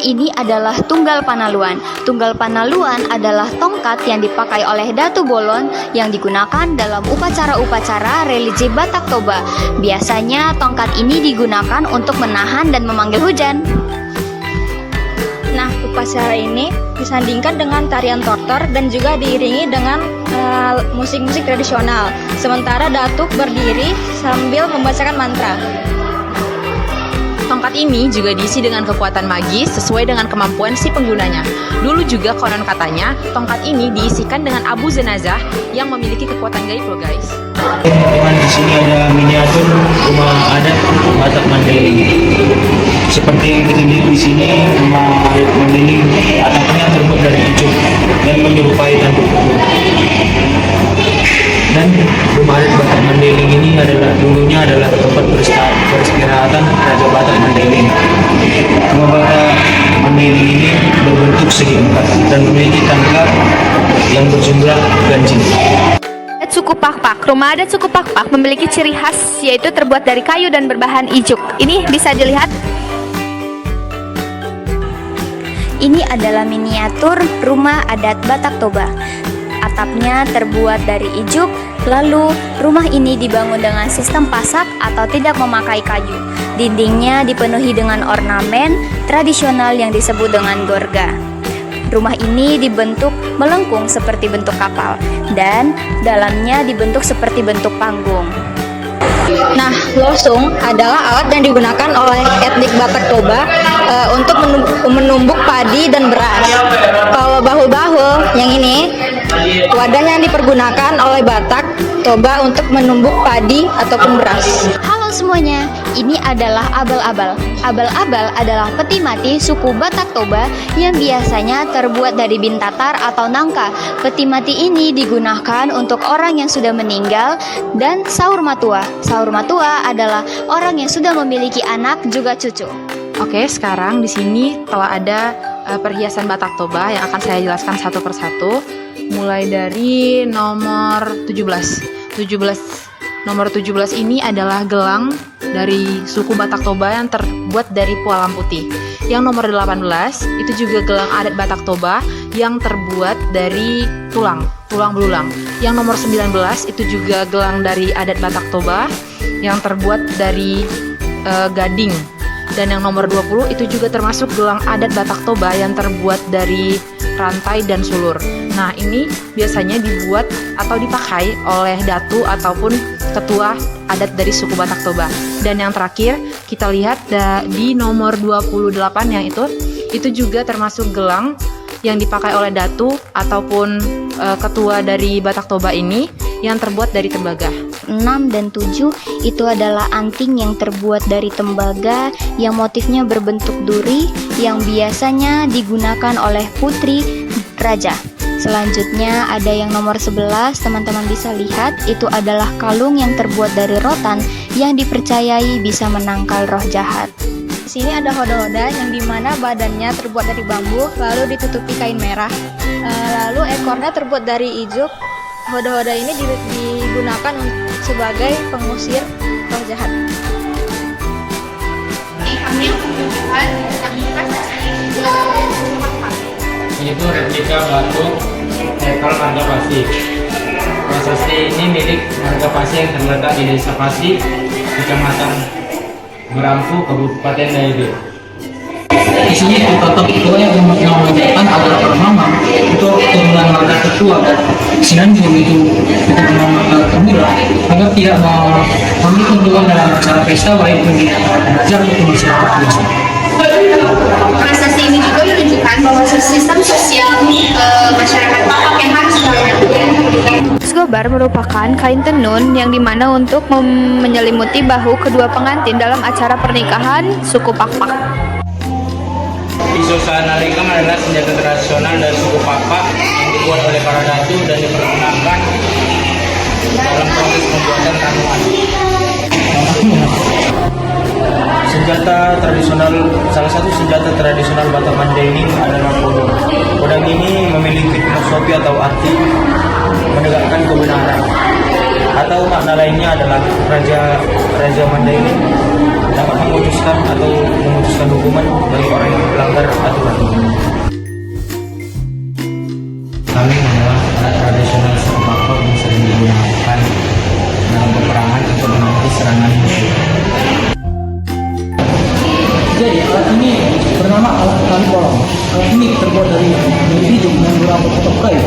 ini adalah Tunggal Panaluan. Tunggal Panaluan adalah tongkat yang dipakai oleh Datu Bolon yang digunakan dalam upacara-upacara religi Batak Toba. Biasanya tongkat ini digunakan untuk menahan dan memanggil hujan. Nah, upacara ini disandingkan dengan tarian tortor dan juga diiringi dengan musik-musik tradisional. Sementara datuk berdiri sambil membacakan mantra. Tongkat ini juga diisi dengan kekuatan magis sesuai dengan kemampuan si penggunanya. Dulu juga konon katanya, tongkat ini diisikan dengan abu jenazah yang memiliki kekuatan gaib loh guys. Teman-teman, di sini ada miniatur rumah adat Batak Mandailing. Seperti yang kita lihat di sini, rumah adat Mandailing atapnya terbuat dari ijuk dan menyerupai tanduk. Dan rumah adat Batak Mandailing ini dulunya adalah tempat peristirahatan Raja Batak Mandailing. Rumah Batak Mandailing ini berbentuk segi empat dan memiliki tangga yang berjumlah ganjil. Suku Pakpak. Rumah adat suku Pakpak memiliki ciri khas yaitu terbuat dari kayu dan berbahan ijuk. Ini bisa dilihat. Ini adalah miniatur rumah adat Batak Toba. Atapnya terbuat dari ijuk, lalu rumah ini dibangun dengan sistem pasak atau tidak memakai kayu. Dindingnya dipenuhi dengan ornamen tradisional yang disebut dengan gorga. Rumah ini dibentuk melengkung seperti bentuk kapal dan dalamnya dibentuk seperti bentuk panggung. Nah, losung adalah alat yang digunakan oleh etnik Batak Toba untuk menumbuk padi dan beras. Kalau bahu-bahu yang ini, wadah yang dipergunakan oleh Batak Toba untuk menumbuk padi ataupun beras. Halo semuanya, ini adalah abal-abal. Abal-abal adalah peti mati suku Batak Toba yang biasanya terbuat dari bintatar atau nangka. Peti mati ini digunakan untuk orang yang sudah meninggal dan saur matua. Saur matua adalah orang yang sudah memiliki anak juga cucu. Oke, sekarang di sini telah ada perhiasan Batak Toba yang akan saya jelaskan satu persatu. Mulai dari nomor 17. Nomor 17 ini adalah gelang dari suku Batak Toba yang terbuat dari pualam putih. Yang nomor 18 itu juga gelang adat Batak Toba yang terbuat dari tulang belulang. Yang nomor 19 itu juga gelang dari adat Batak Toba yang terbuat dari gading. Dan yang nomor 20 itu juga termasuk gelang adat Batak Toba yang terbuat dari rantai dan sulur. Nah, ini biasanya dibuat atau dipakai oleh datu ataupun ketua adat dari suku Batak Toba. Dan yang terakhir, kita lihat di nomor 28 yang itu juga termasuk gelang yang dipakai oleh datu ataupun ketua dari Batak Toba ini yang terbuat dari tembaga. 6 dan 7 itu adalah anting yang terbuat dari tembaga yang motifnya berbentuk duri yang biasanya digunakan oleh putri raja. Selanjutnya ada yang nomor 11, teman-teman bisa lihat, itu adalah kalung yang terbuat dari rotan yang dipercayai bisa menangkal roh jahat. Di sini ada hoda-hoda yang dimana badannya terbuat dari bambu, lalu ditutupi kain merah, lalu ekornya terbuat dari ijuk. Hoda-hoda ini digunakan sebagai pengusir roh jahat. Itu replika batu Nepal Marga Pasi. Prasasti ini milik Marga Pasi yang terletak di Desa Pasi, Kecamatan Berampu, Kabupaten Daegu. Di sini terdapat ketua yang mengamankan agar permama itu turunan marga ketua dan sinanjung itu ketua marga pemuda agar tidak mengambil keuntungan dalam acara pesta baik bagi belajar maupun masyarakat biasa. Prestasi ini juga menunjukkan bahwa sistem sosial masyarakat Pakpak yang harus dilakukan. Gobar merupakan kain tenun yang dimana untuk menyelimuti bahu kedua pengantin dalam acara pernikahan suku Pakpak. Pisau Sanalikang adalah senjata tradisional dari suku Pakpak yang dibuat oleh para datu dan dipergunakan dalam proses pembuatan ramuan. Salah satu senjata tradisional Batak Mandailing adalah kodong. Kodong ini memiliki filosofi atau arti menegakkan kebenaran. Atau makna lainnya adalah Raja Mandailing dapat memutuskan hukuman bagi orang yang melanggar aturan. Kami adalah alat tradisional Sokapako yang sering digunakan dalam peperangan untuk menangani serangan musuh. Jadi alat ini bernama alat tali bolong. Alat ini terbuat dari hijau yang berambut atau kayu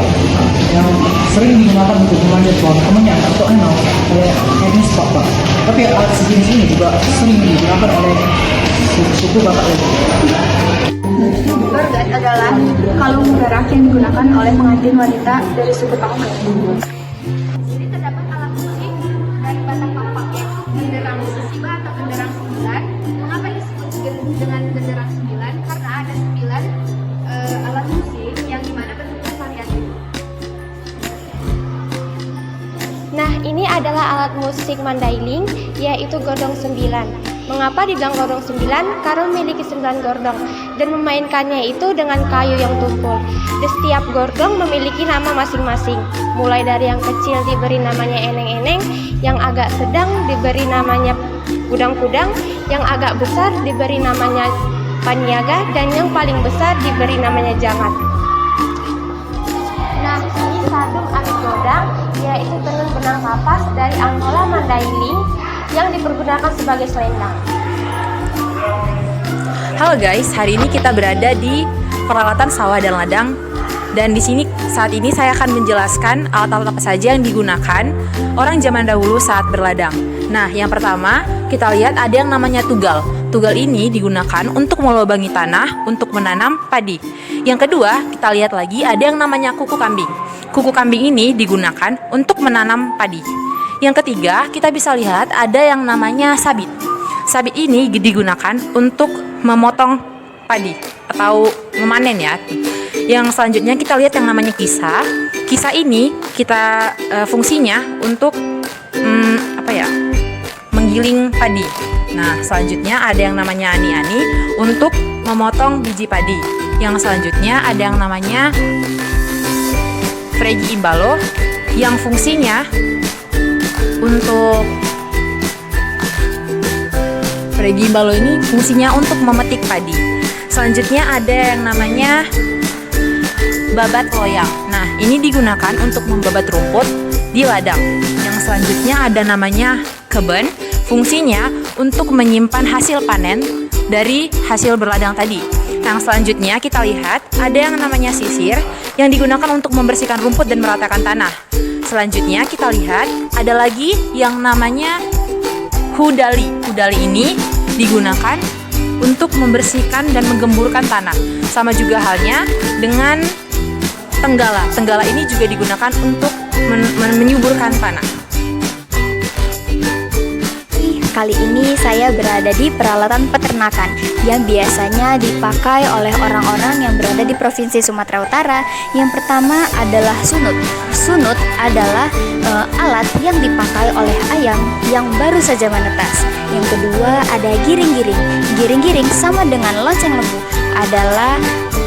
yang sering digunakan untuk memanjat pohon kemenyan atau enau oleh etnis Papua. Tapi alat sejenis ini juga sering digunakan oleh suku Batak lain. Gorgat adalah kalung perak yang digunakan oleh pengantin wanita dari suku Papua. Di sini terdapat alat musik dari Batak Pampaknya, genderang sesiba atau genderang 9. Mengapa disebut dengan genderang 9? Karena ada 9 alat musik yang dimana bentuknya variatif. Nah, ini adalah alat musik Mandailing, yaitu gordong 9. Mengapa dibilang gordong 9? Karena memiliki 9 gordong dan memainkannya itu dengan kayu yang tumpul. Di setiap gordong memiliki nama masing-masing. Mulai dari yang kecil diberi namanya eneng-eneng, yang agak sedang diberi namanya kudang-kudang, yang agak besar diberi namanya paniaga, dan yang paling besar diberi namanya jangat. Nah, ini sadung atau godang, yaitu tenun benang kapas dari Angkola Mandailing yang dipergunakan sebagai selendang. Halo guys, hari ini kita berada di peralatan sawah dan ladang. Dan di sini saat ini saya akan menjelaskan alat-alat apa saja yang digunakan orang zaman dahulu saat berladang. Nah, yang pertama kita lihat ada yang namanya tugal. Tugal ini digunakan untuk melubangi tanah untuk menanam padi. Yang kedua, kita lihat lagi ada yang namanya kuku kambing. Kuku kambing ini digunakan untuk menanam padi. Yang ketiga, kita bisa lihat ada yang namanya sabit. Sabit ini digunakan untuk memotong padi atau memanen ya. Yang selanjutnya kita lihat yang namanya kisa. Kisa ini kita fungsinya untuk menggiling padi. Nah, selanjutnya ada yang namanya ani-ani untuk memotong biji padi. Yang selanjutnya ada yang namanya fregi imbalo yang fungsinya untuk fregi imbalo ini fungsinya untuk memetik padi. Selanjutnya ada yang namanya babat loyang. Nah, ini digunakan untuk membabat rumput di ladang. Yang selanjutnya ada namanya keben, fungsinya untuk menyimpan hasil panen dari hasil berladang tadi. Yang selanjutnya kita lihat ada yang namanya sisir yang digunakan untuk membersihkan rumput dan meratakan tanah. Selanjutnya kita lihat ada lagi yang namanya hudali. Hudali ini digunakan untuk membersihkan dan menggemburkan tanah. Sama juga halnya dengan tenggala. Tenggala ini juga digunakan untuk menyuburkan tanah. Kali ini saya berada di peralatan peternakan yang biasanya dipakai oleh orang-orang yang berada di Provinsi Sumatera Utara. Yang pertama adalah sunut. Sunut adalah alat yang dipakai oleh ayam yang baru saja menetas. Yang kedua ada giring-giring. Giring-giring sama dengan lonceng lembu, adalah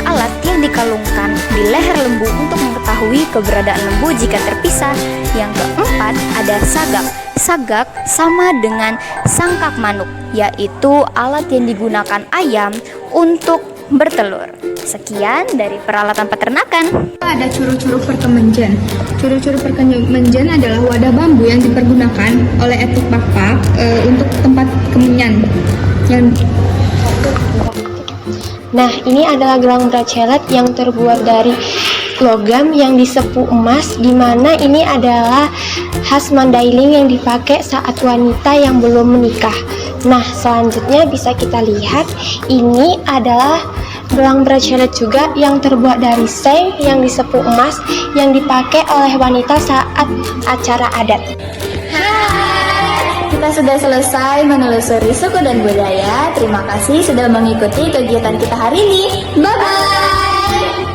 alat yang dikalungkan di leher lembu untuk mengetahui keberadaan lembu jika terpisah. Yang keempat ada sagak. Sagak sama dengan sangkak manuk, yaitu alat yang digunakan ayam untuk bertelur. Sekian dari peralatan peternakan. Ada curu-curu perkemenjan. Curu-curu perkemenjan adalah wadah bambu yang dipergunakan oleh etnik Batak untuk tempat kemenyan. Nah, ini adalah gelang bracelet yang terbuat dari logam yang disepuh emas, di mana ini adalah khas Mandailing yang dipakai saat wanita yang belum menikah. Nah, selanjutnya bisa kita lihat ini adalah gelang bracelet juga yang terbuat dari seng yang disepuh emas yang dipakai oleh wanita saat acara adat. Kita sudah selesai menelusuri suku dan budaya. Terima kasih sudah mengikuti kegiatan kita hari ini. Bye-bye.